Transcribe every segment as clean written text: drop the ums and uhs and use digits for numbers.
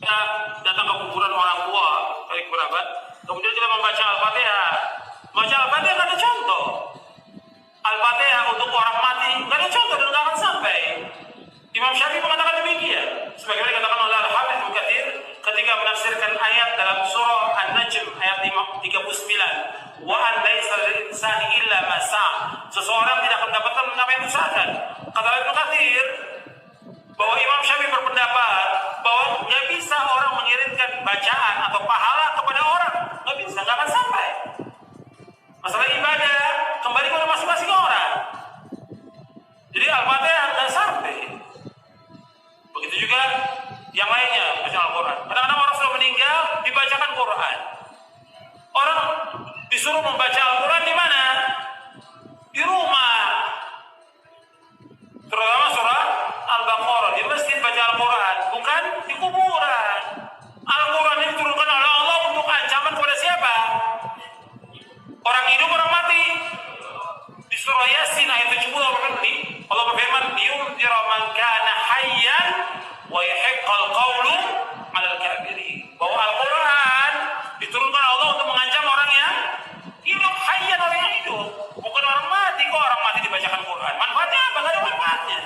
kita datang ke kuburan orang tua, kali kerabat, kemudian kita membaca Al-Fatihah. Baca Al-Fatihah nggak ada contoh. Al-Fatihah untuk orang mati nggak ada contoh dan nggak akan sampai. Imam Syafi'i mengatakan demikian. Sebagaimana dikatakan oleh Al-Hafidz Ibnu Katsir ketika menafsirkan ayat dalam surah An-Najm ayat 39. Wa an laisa lil insani illa ma sa'a. Seseorang tidak akan mendapatkan apa yang diusahakan. Kata Ibnu Katsir bahwa Imam Syafi'i berpendapat bahwa nggak bisa orang mengirimkan bacaan atau pahala kepada orang, nggak bisa, nggak akan sampai. Masalah ibadah kembali kepada masing-masing orang. Jadi Al-Fatihah nggak sampai. Begitu juga yang lainnya, baca Al-Quran. Kadang-kadang orang sudah meninggal dibacakan Quran. Orang disuruh membaca Al-Quran di mana? Di rumah. Terutama surah Al-Baqarah, di masjid baca Al-Quran, bukan di kuburan. Al-Quran ini diturunkan oleh Allah untuk ancaman kepada siapa? Orang hidup, orang mati. Di surah Yasin ayat 70 Allah berfirman, "Liyunzira man kana hayyan wa yahiqqal qawlu 'alal kafirin." Bahwa Al-Quran diturunkan Allah untuk mengancam orang yang hidup, hayyan, orang yang hidup, bukan orang mati. Kok orang mati dibacakan Quran? Manfaatnya apa? Nggak ada manfaatnya.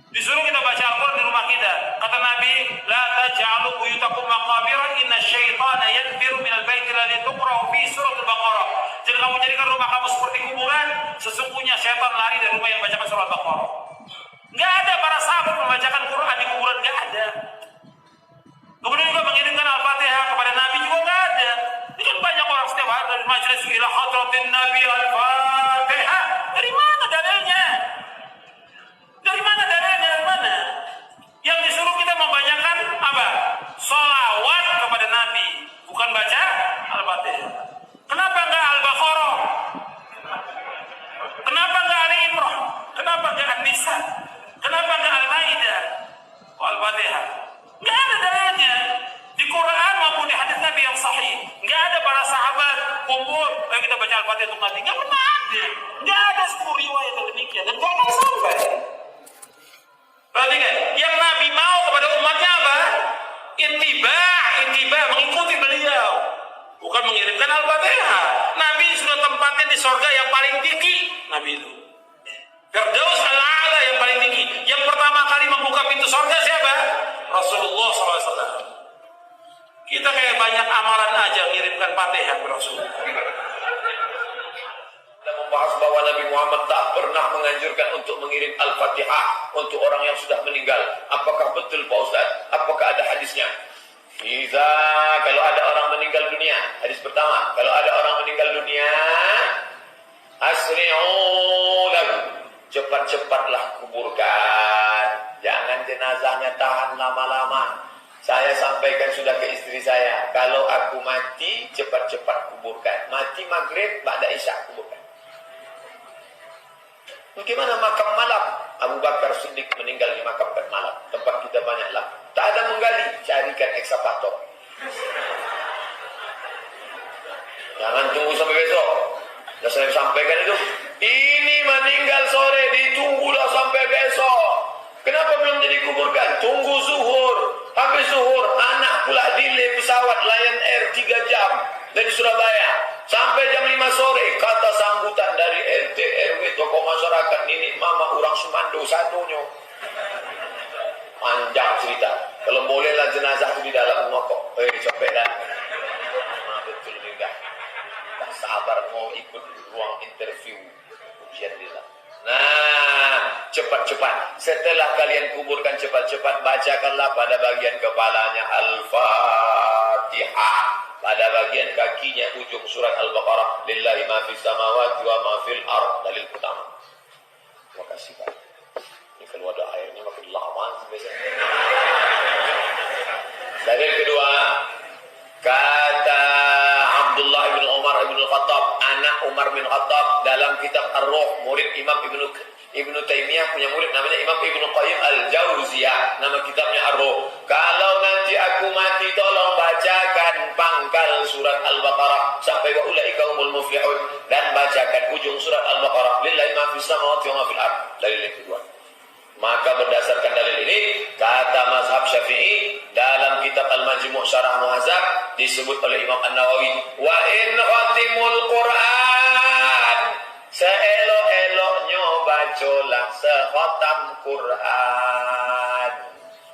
Disuruh kita baca Al-Quran di rumah kita. Kata Nabi, "La taj'alu buyutakum maqabira, inna syaitana yanfiru minal baiti alladhi tuqra'u fi surah Al-Baqarah." Jadi kamu jadikan rumah kamu seperti kuburan, sesungguhnya syaitan lari dari rumah yang membacakan surah Al-Baqarah. Nggak ada para sahabat membacakan Quran di kuburan, nggak ada. Kemudian juga mengirimkan Al-Fatihah kepada Nabi juga nggak ada. Ini kan banyak orang setiap hari dari majelis ila hadratin Nabi Al-Fatihah. Dari mana dalilnya? Dari mana dalilnya? Dari mana? Yang disuruh kita membacakan apa? Salawat kepada Nabi, bukan baca Al-Fatihah. Kenapa enggak Al-Baqarah? Kenapa enggak Ali Imran? Kenapa enggak An-Nisa? Kenapa enggak Al-Maidah? Al-Fatihah. Enggak ada dalilnya di Quran maupun di hadis Nabi yang sahih. Enggak ada para sahabat kumpul, ayo kita baca Al-Fatihah untuk Nabi. Enggak pernah ada. Enggak ada 10 riwayat yang demikian dan enggak akan sampai. Perhatikan, yang Nabi mau kepada umatnya apa? Ittiba, mengikuti beliau. Bukan mengirimkan Al-Fatihah. Nabi sudah tempatnya di surga yang paling tinggi. Nabi itu Firdaus al-A'la yang paling tinggi. Yang pertama kali membuka pintu surga siapa? Rasulullah SAW. Kita kayak banyak amalan aja mengirimkan Fatihah ke Rasulullah. Kita membahas bahwa Nabi Muhammad tak pernah menganjurkan untuk mengirim Al-Fatihah untuk orang yang sudah meninggal. Apakah betul Pak Ustaz? Apakah ada hadisnya? Kalau ada orang meninggal dunia, hadis pertama, kalau ada orang meninggal dunia, asri'u lahu, cepat-cepatlah kuburkan. Jangan jenazahnya tahan lama-lama. Saya sampaikan sudah ke istri saya, kalau aku mati, cepat-cepat kuburkan. Mati maghrib, ba'da isya kuburkan. Bagaimana makam malam? Abu Bakar Siddiq meninggal di makamkan malam. Tempat kita banyak lampu. Tak ada menggali, carikan ekskavator. Jangan tunggu sampai besok. Sudah saya sampaikan itu. Ini meninggal sore, ditunggulah sampai besok. Kenapa belum jadi kuburkan? Tunggu zuhur. Habis zuhur, anak pula delay pesawat Lion Air 3 jam dari Surabaya. Sampai jam 5 sore, kata sambutan dari RT, RW, tokoh masyarakat, nenek mama, orang Sumando satunya. Panjang cerita. Kalau bolehlah jenazah itu di dalam ngokok. Capek dah. Betul juga. Tak sabar mau ikut ruang interview ujian dia. Nah, cepat-cepat. Setelah kalian kuburkan cepat-cepat, bacakanlah pada bagian kepalanya Al-Fatihah. Pada bagian kakinya ujung surat Al-Baqarah. Lillahi ma fis samawati wa ma fil ardh. Dalil pertama. Terima kasih Pak. Ini kalau ada airnya makin lama biasanya. Dalil kedua, kata Abdullah bin Umar bin Khattab, anak Umar bin Khattab, dalam kitab Ar-Ruh, murid Imam Ibnu Taimiyah punya murid namanya Imam Ibnu Qayyim Al-Jauziyah, nama kitabnya Ar-Ruh. Kalau nanti aku mati, tolong bacakan pangkal surat Al-Baqarah sampai wa ulaika humul muflihun, dan bacakan ujung surat Al-Baqarah lillahi ma fis samawati wa ma fil ardh. Dalil yang kedua. Maka berdasarkan dalil ini, kata mazhab Syafi'i dalam kitab Al-Majmu' Syarah Muhadzab disebut oleh Imam An-Nawawi, wa in khatimul Qur'an, seelok-eloknya bacalah sekhatam Qur'an.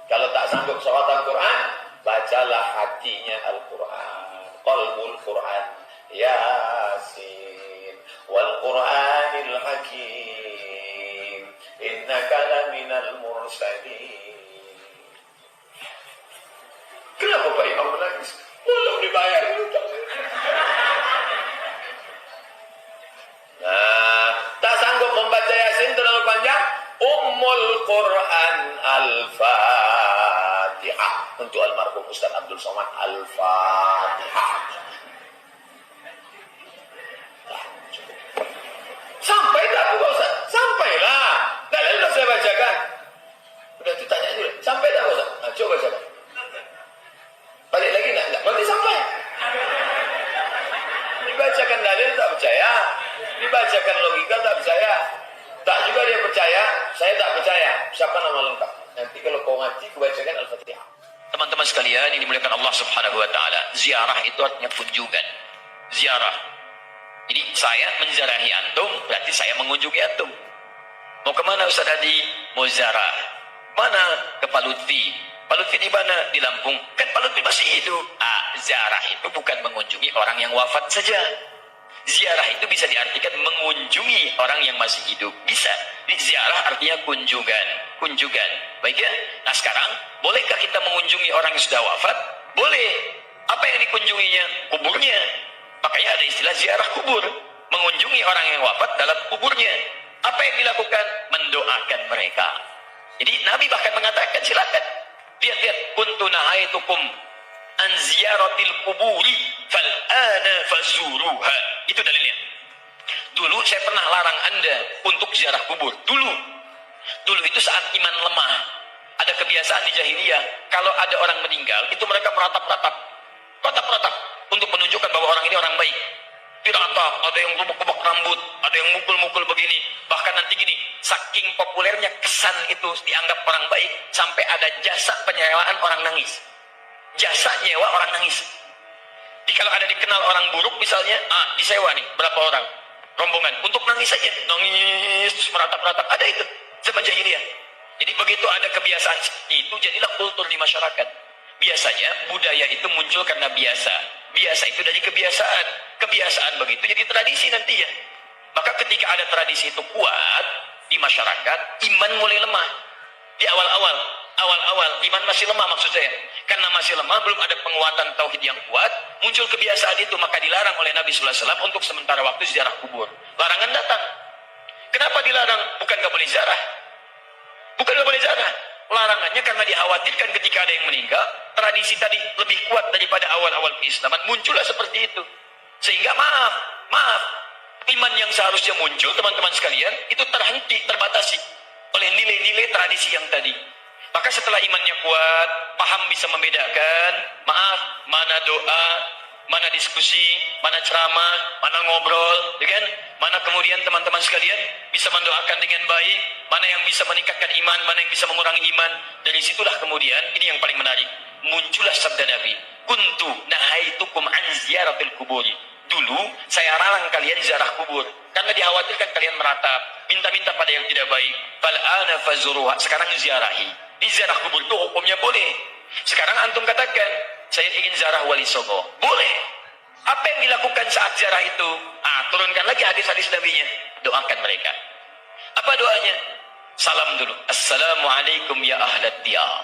Kalau tak sanggup sekhatam Qur'an, bacalah hatinya Al-Qur'an, qalbul Qur'an, Yasin wal Qur'anil Hakim, innaka laminal mursalin. Kenapa Pak Imam menangis? Belum dibayar. Nah, tak sanggup membaca Yasin terlalu panjang, Ummul Quran Al-Fatihah untuk almarhum Ustaz Abdul Somad. Al-Fatihah. Sampai tak Pak Ustaz? Sampailah. Dalil sudah saya bacakan. Udah ditanya dulu. Sampai tak Pak Ustaz? Nah, coba bacakan. Balik lagi enggak? Berarti sampai. Dibacakan dalil tak percaya. Dibacakan logika tak percaya. Tak juga dia percaya, saya tak percaya. Siapa nama lengkap? Nanti kalau kau mati, kubacakan Al-Fatihah. Teman-teman sekalian, ini dimuliakan Allah Subhanahu wa taala. Ziarah itu artinya kunjungan. Ziarah. Jadi saya menziarahi antum, berarti saya mengunjungi antum. Mau kemana Ustaz Hadi? Mau ziarah. Mana? Ke Pak Lutfi. Pak Lutfi di mana? Di Lampung. Kan Pak Lutfi masih hidup. Ziarah itu bukan mengunjungi orang yang wafat saja. Ziarah itu bisa diartikan mengunjungi orang yang masih hidup. Bisa. Di ziarah artinya kunjungan. Kunjungan. Baik ya? Nah sekarang, bolehkah kita mengunjungi orang yang sudah wafat? Boleh. Apa yang dikunjunginya? Kuburnya. Makanya ada istilah ziarah kubur. Mengunjungi orang yang wafat dalam kuburnya. Apa yang dilakukan? Mendoakan mereka. Jadi Nabi bahkan mengatakan, silakan. Lihat-lihat. Kuntu nahaitukum an ziyaratil kuburi fal'ana fazuruha. Itu dalilnya. Dulu saya pernah larang Anda untuk ziarah kubur. Dulu itu saat iman lemah. Ada kebiasaan di jahiliyah. Kalau ada orang meninggal, itu mereka meratap-ratap. Ratap-ratap. Untuk menunjukkan bahwa orang ini orang baik. Diratap, ada yang rubuk-rubuk rambut, ada yang mukul-mukul begini. Bahkan nanti gini, saking populernya kesan itu dianggap orang baik, sampai ada jasa penyewaan orang nangis. Jasa nyewa orang nangis. Jadi kalau ada dikenal orang buruk misalnya, disewa nih berapa orang rombongan untuk nangis saja, nangis meratap-ratap, ada itu zaman jahiliyah. Jadi begitu ada kebiasaan itu, jadilah kultur di masyarakat. Biasanya budaya itu muncul karena biasa itu dari kebiasaan begitu jadi tradisi nanti ya. Maka ketika ada tradisi itu kuat di masyarakat, iman mulai lemah. Di awal-awal iman masih lemah maksud saya. Karena masih lemah, belum ada penguatan tauhid yang kuat, muncul kebiasaan itu, maka dilarang oleh Nabi sallallahu alaihi wasallam untuk sementara waktu ziarah kubur. Larangan datang. Kenapa dilarang? Bukan gak boleh ziarah. Bukan gak boleh ziarah. Larangannya karena dikhawatirkan ketika ada yang meninggal, tradisi tadi lebih kuat daripada awal-awal keislaman, muncullah seperti itu. Sehingga maaf, iman yang seharusnya muncul, teman-teman sekalian, itu terhenti, terbatasi oleh nilai-nilai tradisi yang tadi. Maka setelah imannya kuat, paham bisa membedakan, mana doa, mana diskusi, mana ceramah, mana ngobrol, ya kan? Mana kemudian teman-teman sekalian bisa mendoakan dengan baik, mana yang bisa meningkatkan iman, mana yang bisa mengurangi iman. Dari situlah kemudian, ini yang paling menarik, muncullah sabda Nabi, kuntu nahaitukum an ziyaratil kuburi. Dulu saya larang kalian ziarah kubur karena dikhawatirkan kalian meratap, minta-minta pada yang tidak baik. Fal'ana fazuruha. Sekarang ziarahi. Di ziarah kubur itu hukumnya boleh. Sekarang antum katakan, saya ingin ziarah Wali Songo. Boleh. Apa yang dilakukan saat ziarah itu? Turunkan lagi hadis-hadis Nabi-nya. Doakan mereka. Apa doanya? Salam dulu. Assalamualaikum ya ahlat diyar.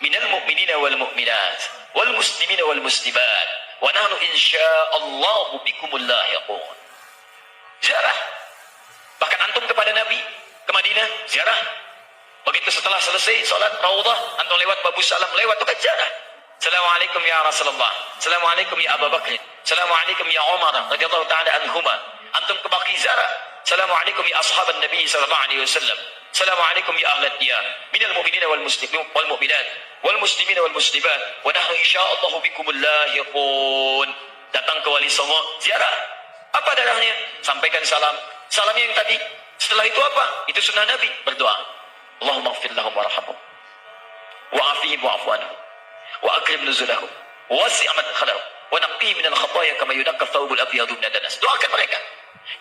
Minal mu'minina wal mu'minat. Wal muslimina wal muslimat. Wa nahnu insya'allahu bikumul lahiqun. Ziarah. Bahkan antum kepada Nabi ke Madinah, ziarah. Begitu setelah selesai salat Raudhah, antum lewat Babu Salam, lewat itu kan ziarah. Assalamualaikum ya Rasulullah. Assalamualaikum ya Abu Bakr. Assalamualaikum ya Umar radhiyallahu taala anhuma. Antum ke Baqi ziarah. Assalamualaikum ya ashaban Nabi sallallahu alaihi wasallam. Assalamualaikum ya ahlad diyar. Minal mu'minina wal muslimin wal mu'minat wal muslimina wal muslimat. Wa nahnu insyaallahu bikumul lahiqun. Datang ke Wali Songo, ziarah. Apa darahnya? Sampaikan salam. Salamnya yang tadi. Setelah itu apa? Itu sunnah Nabi, berdoa. Allahumma ighfir lahum warhamhum wa'afihim wa'fu anhum wa akrim nuzulahum wasi' madkhalahum wa naqqihim minal khataaya kama yunaqqa thawbul abyadu minad danas. Doakan mereka.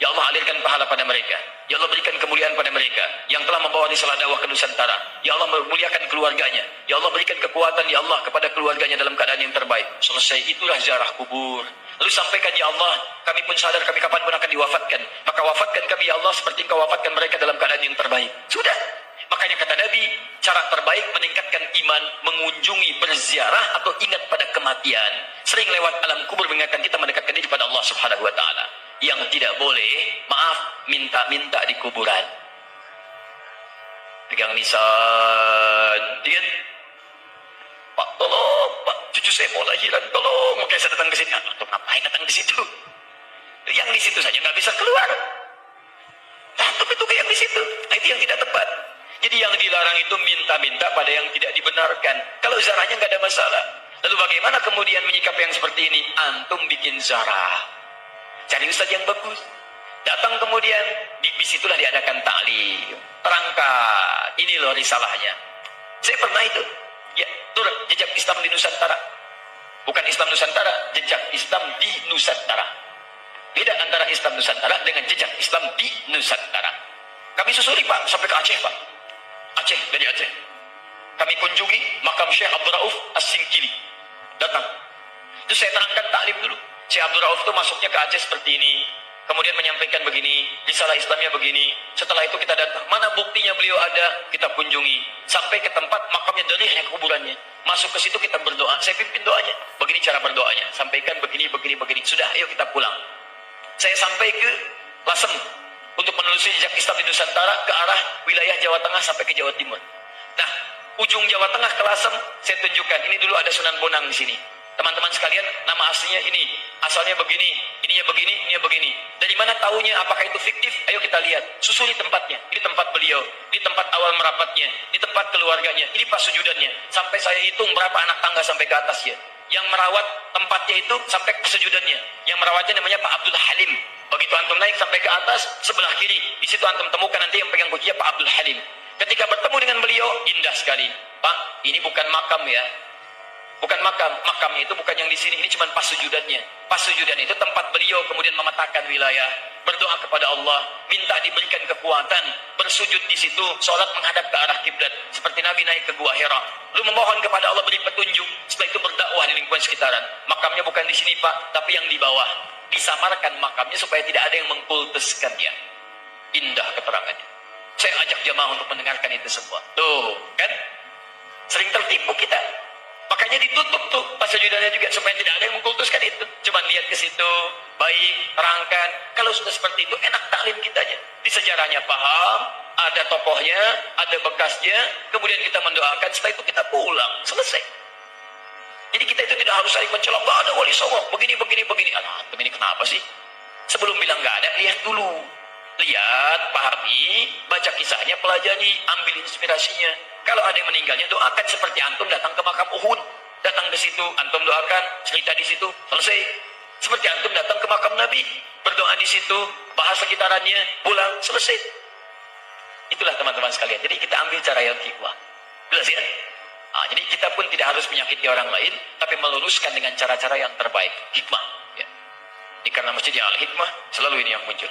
Ya Allah, alirkan pahala pada mereka. Ya Allah, berikan kemuliaan pada mereka yang telah membawa risalah dakwah ke Nusantara. Ya Allah, muliakan keluarganya. Ya Allah, berikan kekuatan ya Allah kepada keluarganya dalam keadaan yang terbaik. Selesai, itulah ziarah kubur. Lalu sampaikan, ya Allah, kami pun sadar kami kapanpun akan diwafatkan. Maka wafatkan kami ya Allah seperti Engkau wafatkan mereka dalam keadaan yang terbaik. Sudah. Makanya kata Nabi, cara terbaik meningkatkan iman, mengunjungi, berziarah atau ingat pada kematian. Sering lewat alam kubur mengingatkan kita mendekatkan diri pada Allah Subhanahu wa taala. Yang tidak boleh, maaf, minta-minta di kuburan. Pegang nisan, dia, Pak, tolong, Pak, cucu saya mau lahiran, tolong. Makanya saya datang ke sini. Untuk ngapain datang di situ? Yang di situ saja nggak bisa keluar. Tapi itu yang di situ. Nah, itu yang tidak tepat. Jadi yang dilarang itu minta-minta pada yang tidak dibenarkan. Kalau zarahnya nggak ada masalah. Lalu bagaimana kemudian menyikapi yang seperti ini? Antum bikin zarah. Cari ustaz yang bagus. Datang kemudian, di situlah diadakan ta'lim. Terangkan, ini loh risalahnya. Saya pernah itu. Ya, turun jejak Islam di Nusantara. Bukan Islam Nusantara, jejak Islam di Nusantara. Beda antara Islam Nusantara dengan jejak Islam di Nusantara. Kami susuri Pak, sampai ke Aceh Pak. Aceh, dari Aceh. Kami kunjungi makam Syekh Abdul Rauf As-Singkili. Datang. Itu saya terangkan taklim dulu. Syekh Abdul Rauf itu masuknya ke Aceh seperti ini. Kemudian menyampaikan begini, risalah Islamnya begini. Setelah itu kita datang. Mana buktinya beliau ada? Kita kunjungi. Sampai ke tempat makamnya, dari kuburannya. Masuk ke situ kita berdoa. Saya pimpin doanya. Begini cara berdoanya. Sampaikan begini, begini, begini. Sudah, ayo kita pulang. Saya sampai ke Lasem untuk menelusuri jejak Islam di Nusantara ke arah wilayah Jawa Tengah sampai ke Jawa Timur. Nah, ujung Jawa Tengah ke Lasem saya tunjukkan. Ini dulu ada Sunan Bonang di sini. Teman-teman sekalian, nama aslinya ini, asalnya begini, ininya begini. Dari mana tahunya? Apakah itu fiktif? Ayo kita lihat. Susuri tempatnya. Ini tempat beliau. Ini tempat awal merapatnya. Ini tempat keluarganya. Ini pas sujudannya. Sampai saya hitung berapa anak tangga sampai ke atasnya. Yang merawat tempatnya itu sampai ke sujudannya. Yang merawatnya namanya Pak Abdul Halim. Begitu antum naik sampai ke atas, sebelah kiri. Di situ antum temukan nanti yang pegang kuncinya Pak Abdul Halim. Ketika bertemu dengan beliau, indah sekali. Pak, ini bukan makam ya. Bukan makam, makamnya itu bukan yang di sini, ini cuma pas sujudannya. Pas sujudan itu tempat beliau kemudian memetakan wilayah, berdoa kepada Allah, minta diberikan kekuatan, bersujud di situ, sholat menghadap ke arah kiblat, seperti Nabi naik ke Gua Hira. Lalu memohon kepada Allah beri petunjuk, setelah itu berdakwah di lingkungan sekitaran. Makamnya bukan di sini Pak, tapi yang di bawah. Disamarkan makamnya supaya tidak ada yang mengkultuskannya. Indah keterangannya. Saya ajak jamaah untuk mendengarkan itu semua. Tuh, kan? Sering tertipu kita. Makanya ditutup tuh pas sujudannya juga supaya tidak ada yang mengkultuskan itu. Cuma lihat ke situ, baik, terangkan. Kalau sudah seperti itu enak taklim kitanya. Di sejarahnya paham, ada tokohnya, ada bekasnya, kemudian kita mendoakan, setelah itu kita pulang, selesai. Jadi kita itu tidak harus saling mencela, nggak ada wali songo, begini. Alah, ini kenapa sih? Sebelum bilang nggak ada, lihat dulu. Lihat, pahami, baca kisahnya, pelajari, ambil inspirasinya. Kalau ada yang meninggalnya, doakan seperti antum datang ke makam Uhud. Datang ke situ, antum doakan, cerita di situ, selesai. Seperti antum datang ke makam Nabi, berdoa di situ, bahas sekitarannya, pulang, selesai. Itulah teman-teman sekalian. Jadi kita ambil cara yang hikmah. Jelas ya? Nah, jadi kita pun tidak harus menyakiti orang lain, tapi meluruskan dengan cara-cara yang terbaik. Hikmah. Ya. Ini karena masjidnya Al-Hikmah, selalu ini yang muncul.